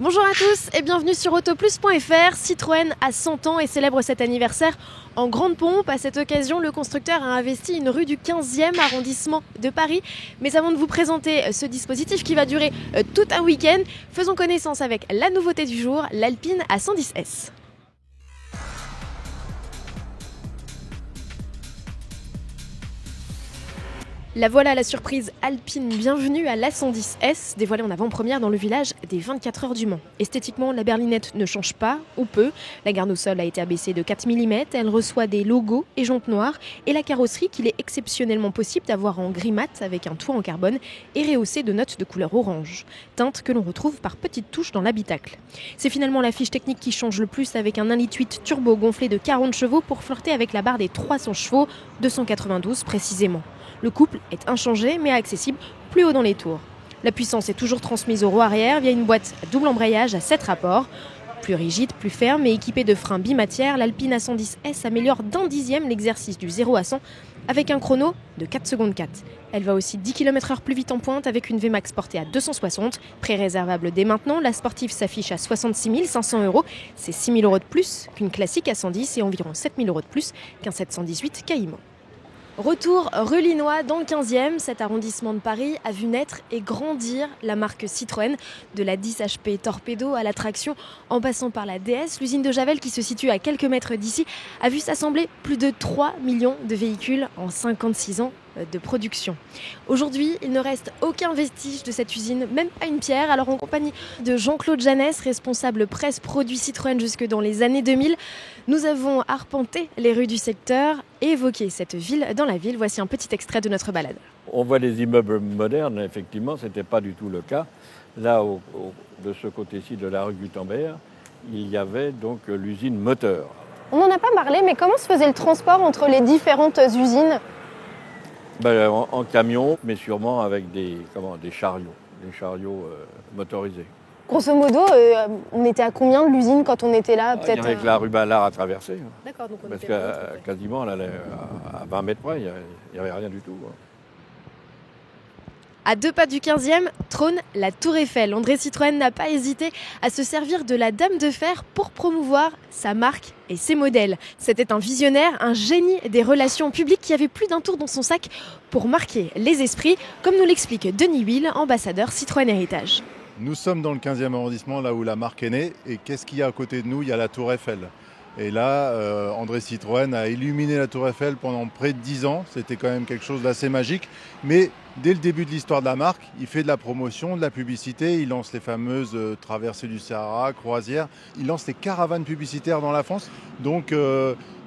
Bonjour à tous et bienvenue sur autoplus.fr. Citroën a 100 ans et célèbre cet anniversaire en grande pompe. À cette occasion, le constructeur a investi une rue du 15e arrondissement de Paris. Mais avant de vous présenter ce dispositif qui va durer tout un week-end, faisons connaissance avec la nouveauté du jour, l'Alpine A110S. La voilà, la surprise Alpine, bienvenue à l'A110S, dévoilée en avant-première dans le village des 24 heures du Mans. Esthétiquement, la berlinette ne change pas, ou peu. La garde au sol a été abaissée de 4 mm, elle reçoit des logos et jantes noires, et la carrosserie qu'il est exceptionnellement possible d'avoir en gris mat avec un toit en carbone et rehaussée de notes de couleur orange, teinte que l'on retrouve par petites touches dans l'habitacle. C'est finalement la fiche technique qui change le plus avec un 1,8 litre turbo gonflé de 40 chevaux pour flirter avec la barre des 300 chevaux, 292 précisément. Le couple est inchangé mais accessible plus haut dans les tours. La puissance est toujours transmise au roue arrière via une boîte à double embrayage à 7 rapports. Plus rigide, plus ferme et équipée de freins bimatières, l'Alpine A110S améliore d'un dixième l'exercice du 0 à 100 avec un chrono de 4 secondes 4. Elle va aussi 10 km/h plus vite en pointe avec une VMAX portée à 260. Pré-réservable dès maintenant, la sportive s'affiche à 66 500 €. C'est 6 000 € de plus qu'une classique A110 et environ 7 000 € de plus qu'un 718 Caïman. Retour rue Linois dans le 15e, cet arrondissement de Paris a vu naître et grandir la marque Citroën, de la 10 HP Torpedo à la traction en passant par la DS. L'usine de Javel qui se situe à quelques mètres d'ici a vu s'assembler plus de 3 millions de véhicules en 56 ans de production. Aujourd'hui, il ne reste aucun vestige de cette usine, même pas une pierre. Alors en compagnie de Jean-Claude Janès, responsable presse produit Citroën jusque dans les années 2000, nous avons arpenté les rues du secteur et évoqué cette ville dans la ville. Voici un petit extrait de notre balade. On voit les immeubles modernes, effectivement, ce n'était pas du tout le cas. Là, de ce côté-ci de la rue Gutenberg, il y avait donc l'usine moteur. On n'en a pas parlé, mais comment se faisait le transport entre les différentes usines ? En camion, mais sûrement avec des chariots motorisés. Grosso modo, on était à combien de l'usine quand on était là peut-être avec la rue Ballard à traverser. D'accord, donc on parce était que quasiment, elle allait à 20 mètres près, il n'y avait rien du tout. À 2 pas du 15e, trône la Tour Eiffel. André Citroën n'a pas hésité à se servir de la Dame de Fer pour promouvoir sa marque et ses modèles. C'était un visionnaire, un génie des relations publiques qui avait plus d'un tour dans son sac pour marquer les esprits, comme nous l'explique Denis Will, ambassadeur Citroën Héritage. Nous sommes dans le 15e arrondissement, là où la marque est née. Et qu'est-ce qu'il y a à côté de nous ? Il y a la Tour Eiffel. Et là, André Citroën a illuminé la Tour Eiffel pendant près de 10 ans. C'était quand même quelque chose d'assez magique. Mais dès le début de l'histoire de la marque, il fait de la promotion, de la publicité. Il lance les fameuses traversées du Sahara, croisières. Il lance les caravanes publicitaires dans la France. Donc,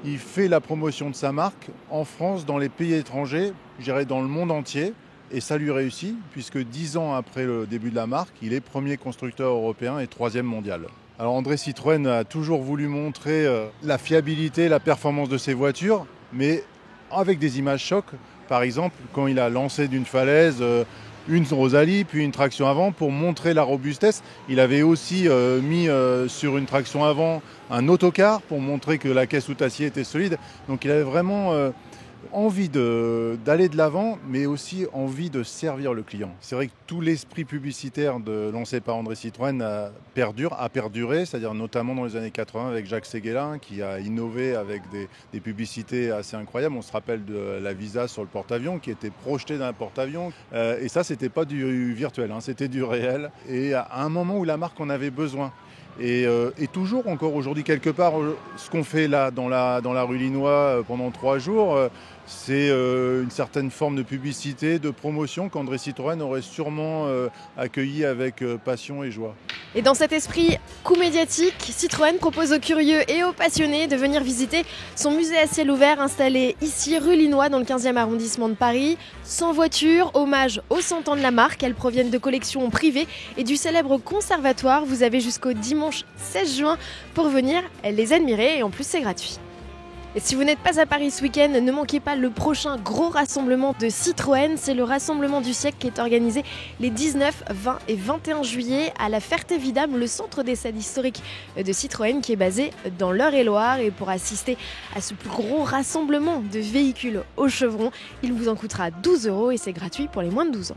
il fait la promotion de sa marque en France, dans les pays étrangers, je dirais dans le monde entier. Et ça lui réussit, puisque 10 ans après le début de la marque, il est premier constructeur européen et 3e mondial. Alors André Citroën a toujours voulu montrer la fiabilité, la performance de ses voitures, mais avec des images chocs. Par exemple, quand il a lancé d'une falaise une Rosalie, puis une traction avant pour montrer la robustesse. Il avait aussi mis sur une traction avant un autocar pour montrer que la caisse sous acier était solide. Donc il avait vraiment envie d'aller de l'avant, mais aussi envie de servir le client. C'est vrai que tout l'esprit publicitaire lancé par André Citroën a perduré, c'est-à-dire notamment dans les années 80 avec Jacques Séguélin qui a innové avec des publicités assez incroyables. On se rappelle de la Visa sur le porte-avions qui était projetée d'un porte-avions. Et ça, c'était pas du virtuel, c'était du réel. Et à un moment où la marque en avait besoin. Et toujours encore aujourd'hui quelque part, ce qu'on fait là dans la rue Linois pendant 3 jours, c'est une certaine forme de publicité, de promotion qu'André Citroën aurait sûrement accueilli avec passion et joie. Et dans cet esprit coup médiatique, Citroën propose aux curieux et aux passionnés de venir visiter son musée à ciel ouvert installé ici rue Linois dans le 15e arrondissement de Paris. 100 voitures, hommage aux 100 ans de la marque. Elles proviennent de collections privées et du célèbre conservatoire. Vous avez jusqu'au dimanche 16 juin pour venir les admirer et en plus c'est gratuit. Et si vous n'êtes pas à Paris ce week-end, ne manquez pas le prochain gros rassemblement de Citroën. C'est le rassemblement du siècle qui est organisé les 19, 20 et 21 juillet à la Ferté-Vidame, le centre des salles historiques de Citroën qui est basé dans l'Eure-et-Loire. Et pour assister à ce plus gros rassemblement de véhicules au chevron, il vous en coûtera 12 € et c'est gratuit pour les moins de 12 ans.